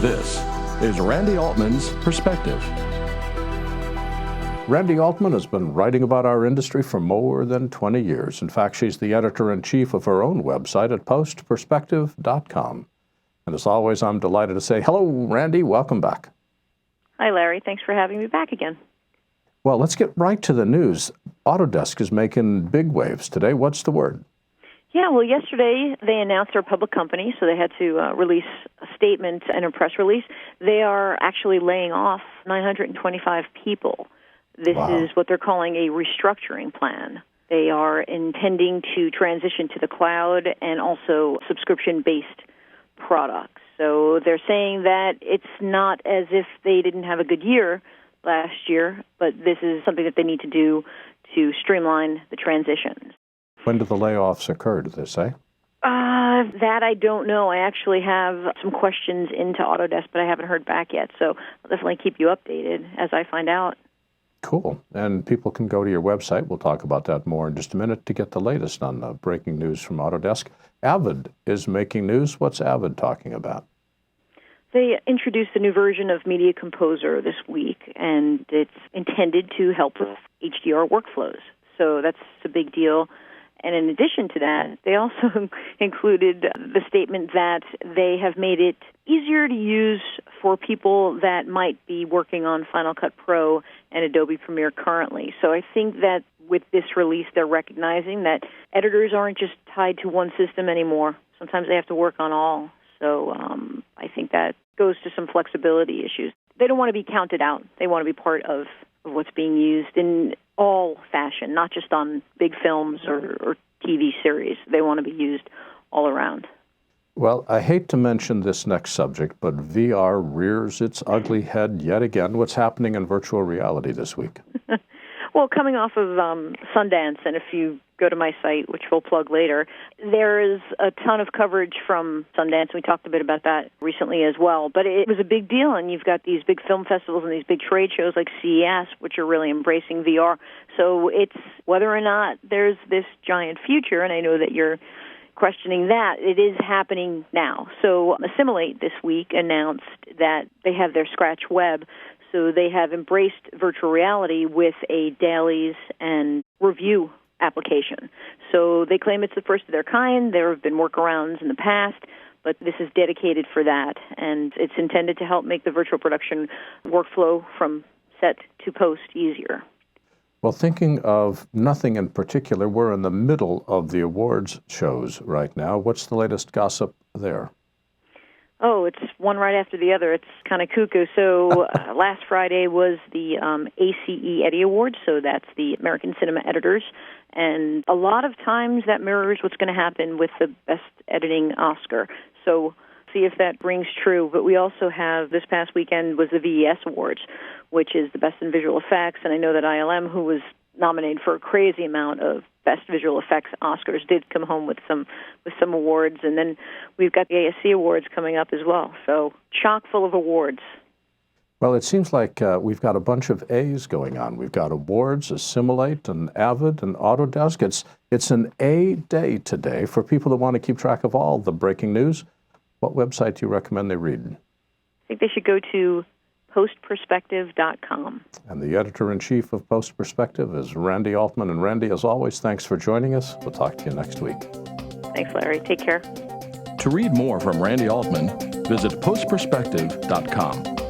This is Randi Altman's Perspective. Randi Altman has been writing about our industry for more than 20 years. In fact, she's the editor-in-chief of her own website at postperspective.com. And as always, I'm delighted to say, hello, Randi, welcome back. Hi, Larry. Thanks for having me back again. Well, let's get right to the news. Autodesk is making big waves today. What's the word? Yeah, well, yesterday they announced they're a public company, so they had to release a statement and a press release. They are actually laying off 925 people. This is what they're calling a restructuring plan. They are intending to transition to the cloud and also subscription-based products. So they're saying that it's not as if they didn't have a good year last year, but this is something that they need to do to streamline the transitions. When do the layoffs occur, do they say? That I don't know. I actually have some questions into Autodesk, but I haven't heard back yet. So I'll definitely keep you updated as I find out. Cool. And people can go to your website. We'll talk about that more in just a minute to get the latest on the breaking news from Autodesk. Avid is making news. What's Avid talking about? They introduced a new version of Media Composer this week, and it's intended to help with HDR workflows. So that's a big deal. And in addition to that, they also included the statement that they have made it easier to use for people that might be working on Final Cut Pro and Adobe Premiere currently. So I think that with this release, they're recognizing that editors aren't just tied to one system anymore. Sometimes they have to work on all. So I think that goes to some flexibility issues. They don't want to be counted out. They want to be part of what's being used in all fashion, not just on big films or TV series. They want to be used all around. Well, I hate to mention this next subject, but VR rears its ugly head yet again. What's happening in virtual reality this week? Well, coming off of Sundance, and if you go to my site, which we'll plug later, there is a ton of coverage from Sundance. We talked a bit about that recently as well. But it was a big deal, and you've got these big film festivals and these big trade shows like CES, which are really embracing VR. So it's whether or not there's this giant future, and I know that you're questioning that, it is happening now. So Assimilate this week announced that they have their Scratch Web. So they have embraced virtual reality with a dailies and review application. So they claim it's the first of their kind. There have been workarounds in the past, but this is dedicated for that. And it's intended to help make the virtual production workflow from set to post easier. Well, thinking of nothing in particular, we're in the middle of the awards shows right now. What's the latest gossip there? Oh, it's one right after the other. It's kind of cuckoo. So last Friday was the ACE Eddie Awards, so that's the American Cinema Editors. And a lot of times that mirrors what's going to happen with the Best Editing Oscar. So see if that rings true. But we also have, this past weekend was the VES Awards, which is the Best in Visual Effects. And I know that ILM, who was nominated for a crazy amount of Best Visual Effects Oscars, did come home with some awards. And then we've got the ASC Awards coming up as well. So chock full of awards. Well, it seems like we've got a bunch of A's going on. We've got awards, Assimilate, and Avid, and Autodesk. It's an A day today for people that want to keep track of all the breaking news. What website do you recommend they read? I think they should go to postperspective.com. And the editor-in-chief of Post Perspective is Randi Altman. And Randi, as always, thanks for joining us. We'll talk to you next week. Thanks, Larry. Take care. To read more from Randi Altman, visit postperspective.com.